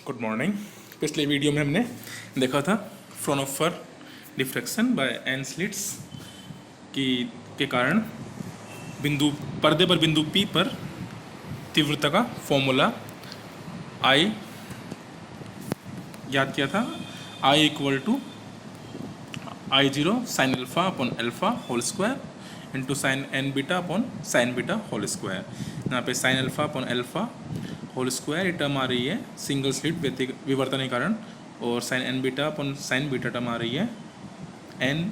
Good morning. पिछले video में हमने देखा था Fraunhofer diffraction by N slits के कारण पर्दे पर बिंदु P पर तीव्रता का फॉर्मूला I याद किया था। I equal to I0 sine alpha upon alpha whole square into sine N beta upon sine beta whole square. यहाँ पे sine alpha upon alpha whole square ये टर्म आ रही है सिंगल स्लिट विवर्तन के कारण, और sine N beta upon sine beta term आ रही है एन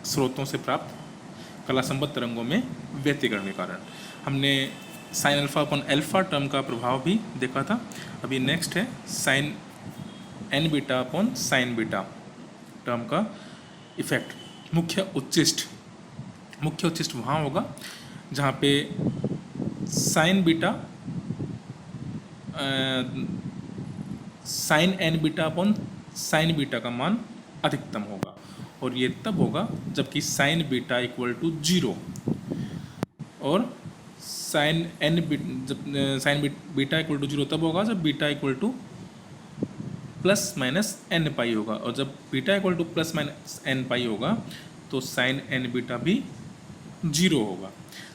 स्रोतों से प्राप्त कलासंबद्ध तरंगों में व्यतिकरण के कारण। हमने sine alpha upon alpha term का प्रभाव भी देखा था। अभी नेक्स्ट है sine N beta upon sine beta term का इफेक्ट। मुख्य उच्चिष्ट वहाँ होगा जहाँ पे sine beta sine N beta upon sine beta का मान अधिकतम होगा, और ये तब होगा जबकि साइन बीटा इक्वल टू 0 और साइन बीटा इक्वल टू 0 तब होगा जब beta equal to plus minus N pi होगा, और जब beta equal to plus minus N pi होगा तो साइन एन बीटा भी 0 होगा।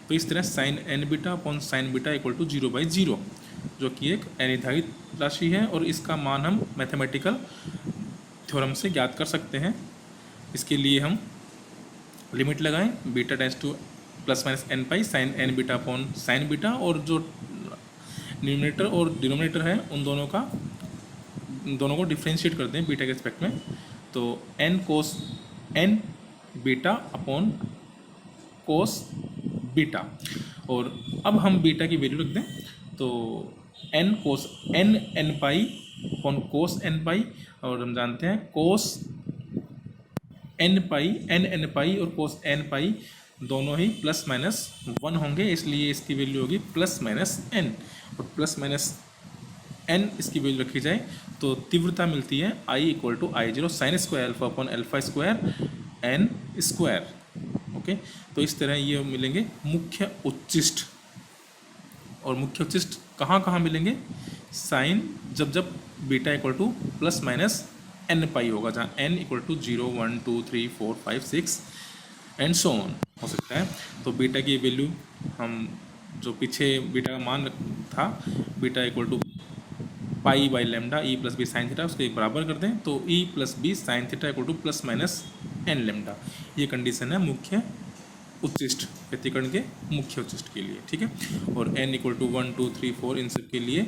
तो इस तरह sine N beta upon sine beta equal to 0/0 जो कि एक अनिर्धारित राशि है, और इसका मान हम मैथमेटिकल थ्योरम से ज्ञात कर सकते हैं। इसके लिए हम लिमिट लगाएं beta tends to plus minus N pi sine N beta upon sine beta, और जो न्यूमरेटर और डिनोमिनेटर है उन दोनों को डिफ्रेंशिएट करते हैं बीटा के रिस्पेक्ट में। तो N cos N beta upon cos beta, और अब हम बीटा की वैल्यू रख दें तो N cos N pi upon cos N pi, और हम जानते हैं कोस एन पाई और कोस एन पाई दोनों ही प्लस माइनस 1 होंगे, इसलिए इसकी वैल्यू होगी प्लस माइनस एन, और प्लस माइनस एन इसकी वैल्यू रखी जाए तो तीव्रता मिलती है I equal to I0 sine square alpha upon alpha square N square. Okay, तो इस तरह ये मिलेंगे मुख्य उच्चिष्ट। और मुख्य उच्चिष्ट कहाँ मिलेंगे? साइन जब beta equal to plus minus N pi होगा, जहाँ N equal to 0 1 2 3 4 5 6 and so on हो सकता है। तो बीटा की वैल्यू हम जो पीछे बीटा का मान था beta equal to pi by lambda E plus B sine theta, उसको बराबर कर दें तो E plus B sine theta equal to plus minus N lambda. ये कंडीशन है मुख्य उच्चिष्ट व्यतिकरण के मुख्य उच्चिष्ट के लिए, ठीक है। और n इक्वल टू 1 2 3 4 इन सब के लिए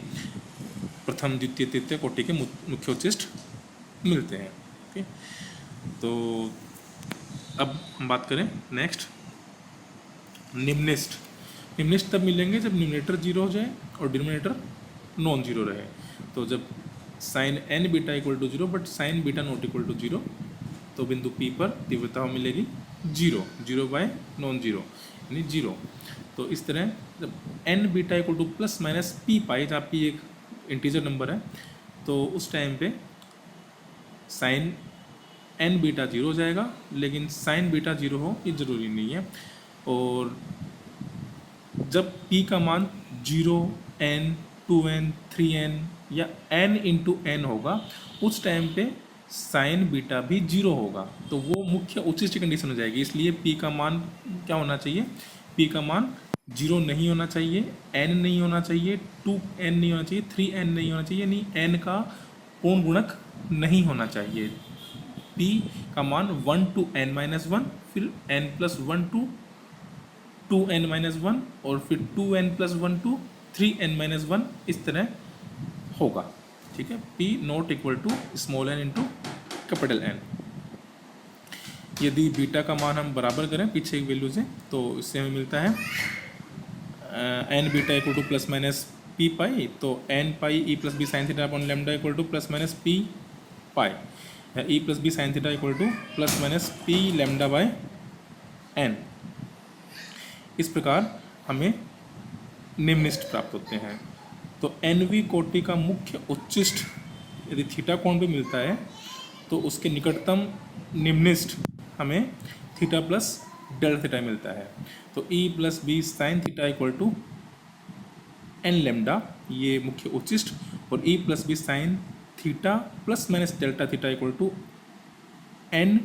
प्रथम द्वितीय तृतीय कोटि के मुख्य उच्चिष्ट मिलते हैं। ओके, तो अब हम बात करें नेक्स्ट निम्निष्ट तब मिलेंगे जब न्यूमरेटर 0 हो जाए और डिनोमिनेटर नॉन जीरो रहे। तो जब sine N beta equal to 0 but sine beta not equal to 0 तो बिंदु P पर तीव्रता मिलेगी 0 बाय नॉन जीरो यानी 0। तो इस तरह जब N beta equal to plus minus P pi, जहाँ P एक इंटीजर नंबर है, तो उस टाइम पे साइन एन बीटा 0 हो जाएगा, लेकिन साइन बीटा 0 हो ये ज़रूरी नहीं है। और जब P का मान 0 n 2n 3n या n इंटू n होगा उस टाइम पे साइन बीटा भी 0 होगा, तो वो मुख्य उच्चिष्ट कंडीशन हो जाएगी। इसलिए P का मान क्या होना चाहिए? P का मान 0 नहीं होना चाहिए, n नहीं होना चाहिए, 2n नहीं होना चाहिए, 3n नहीं होना चाहिए, यानी n का पूर्ण गुणक नहीं होना चाहिए। P का मान 1 to n-1, फिर n प्लस 1 to 2n-1, और फिर 2n प्लस 1 to 3n-1 इस तरह होगा, ठीक है। P not equal to small n into capital N। यदि बीटा का मान हम बराबर करें पीछे एक वैल्यू से तो इससे हमें मिलता है n beta equal to plus minus P pi, तो n pi E plus B sine theta upon lambda equal to plus minus P pi, या E plus B sine theta equal to plus minus P lambda by n। इस प्रकार हमें निम्निष्ट प्राप्त होते हैं। तो NV कोटि का मुख्य उच्चिष्ट यदि थीटा कोण पे मिलता है तो उसके निकटतम निम्निष्ट हमें थीटा प्लस डेल्टा थीटा मिलता है। तो E plus B sine theta equal to N lambda ये मुख्य उच्चिष्ट, और E plus B sine theta plus minus delta theta equal to N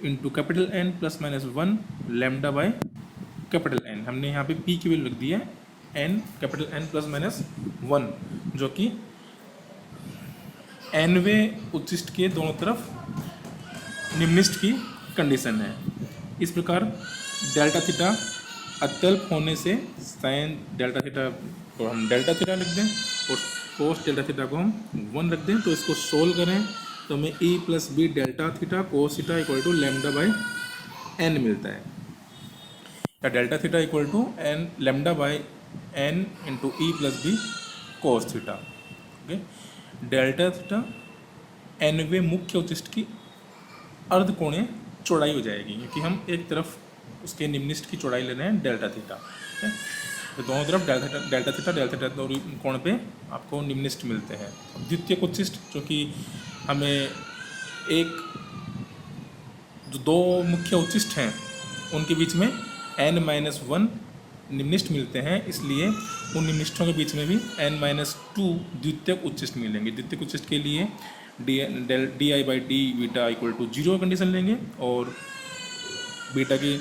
into capital N plus minus 1 lambda by capital N. हमने यहाँ पे पी की value लिख दी है N capital N plus minus 1, जो कि एनवे उच्चिष्ट के दोनों तरफ निम्निष्ट की कंडीशन है। इस प्रकार डेल्टा थीटा अत्यल्प होने से साइन डेल्टा थीटा को हम डेल्टा थीटा लिख दें और कोस डेल्टा थीटा को हम 1 रख दें। तो इसको सोल्व करें तो हमें E plus B delta theta cos theta equal to lambda by N मिलता है, या delta theta equal to N lambda by N into E plus B cos theta. Okay, delta theta anyway मुख्य उच्चिष्ट की अर्धकोणीय चौड़ाई हो जाएगी, क्योंकि हम एक तरफ उसके निम्निष्ट की चौड़ाई ले रहे हैं डेल्टा थीटा। तो दोनों तरफ डेल्टा थीटा कोण पे आपको निम्निष्ट मिलते हैं। अब द्वितीयक उच्चिष्ट, जो कि हमें जो दो मुख्य उच्चिष्ट हैं उनके बीच में n-1 निम्निष्ट मिलते हैं, इसलिए उन निम्निष्टों के बीच में भी n-2 द्वितीयक उच्चिष्ट मिलेंगे। द्वितीयक उच्चिष्ट के लिए D I by D beta equal to 0 condition लेंगे, और बीटा की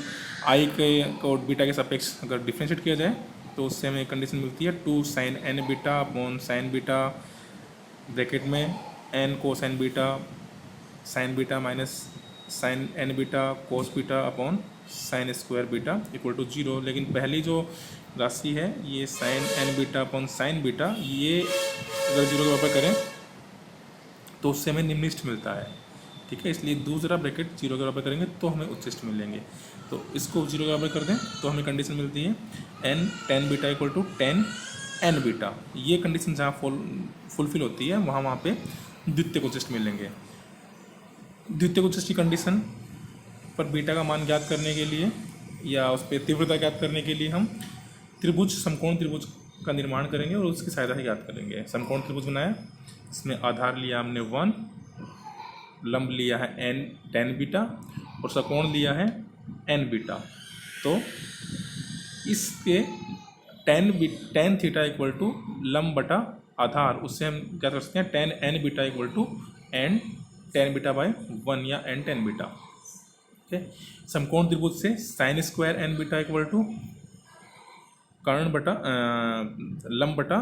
आई के और बीटा के सापेक्ष अगर डिफ्रेंशिएट किया जाए तो उससे हमें कंडीशन मिलती है 2 sine N beta upon sine beta bracket में N cosine beta minus sine N beta cos beta upon sine square beta equal to 0। लेकिन पहली जो राशि है ये sine N beta upon sine beta, ये अगर 0 के बराबर करें तो उससे हमें निम्निष्ट मिलता है, ठीक है। इसलिए दूसरा ब्रैकेट 0 के बराबर करेंगे तो हमें उच्चिष्ट मिलेंगे। तो इसको 0 के बराबर कर दें तो हमें कंडीशन मिलती है N tan beta equal to tan N beta. ये कंडीशन जहाँ फुलफिल होती है वहाँ पे द्वितीयक उच्चिष्ट मिलेंगे। द्वितीयक उच्चिष्ट की कंडीशन पर बीटा का मान ज्ञात करने के लिए या उस पर तीव्रता ज्ञात करने के लिए हम समकोण त्रिभुज का निर्माण करेंगे और उसकी सहायता से ज्ञात करेंगे। समकोण त्रिभुज बनाया, इसमें आधार लिया हमने 1, लंब लिया है एन टेन बीटा और सकोण लिया है एन बीटा। तो इसके टेन थीटा इक्वल टू लंब बटा आधार, उससे हम क्या कर सकते हैं tan N beta equal to n tan beta by 1 या एन टेन बीटा। ओके, समकोण त्रिभुज से sine square N beta equal to कर्ण बटा लंब बटा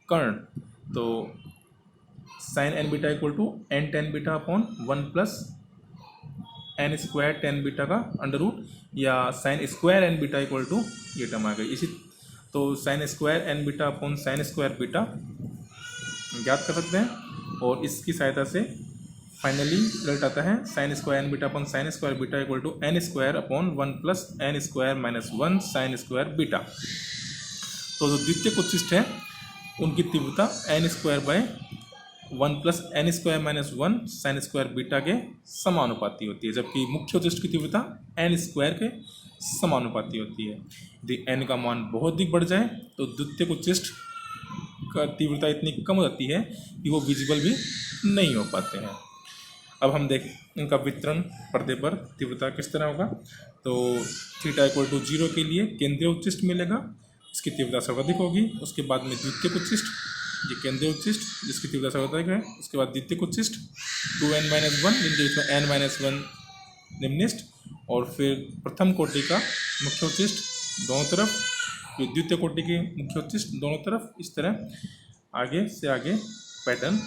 कर्ण। तो sine N beta equal to n tan beta upon 1 plus N square tan beta का अंडर रूट, या sine square N beta equal to ये टर्म आ गई। इसी तो sine square N beta upon sine square beta ज्ञात कर सकते हैं, और इसकी सहायता से फाइनली रिजल्ट आता है sine square N beta upon sine square beta equal to N square upon 1 plus N square minus 1 sine square beta. तो जो द्वितीयक उच्चिष्ट है उनकी तीव्रता N square by 1 plus N square minus 1 sine square beta के समानुपाती होती है, जबकि मुख्य उच्चिष्ट की तीव्रता एन स्क्वायर के समानुपाती होती है। यदि एन का मान बहुत अधिक बढ़ जाए तो द्वितीयक उच्चिष्ट का तीव्रता इतनी कम हो जाती है कि वो विजिबल भी नहीं हो पाते हैं। अब हम देखें इनका वितरण पर्दे पर तीव्रता किस तरह होगा। तो थीटा इक्वल टू 0 के लिए केंद्रीय उच्चिष्ट मिलेगा, इसकी तीव्रता सर्वाधिक होगी। उसके बाद में द्वितीयक उच्चिष्ट, ये केंद्रीय उच्चिष्ट जिसकी तीव्रता सर्वाधिक है। उसके बाद द्वितीयक उच्चिष्ट 2n-1 जिनके बीच में n-1 निम्निष्ट, और फिर प्रथम कोटि का मुख्य उच्चिष्ट दोनों तरफ, फिर द्वितीय कोटि के मुख्य उच्चिष्ट दोनों तरफ। इस तरह आगे से आगे पैटर्न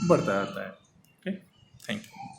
बढ़ता रहता है। Okay, thank you.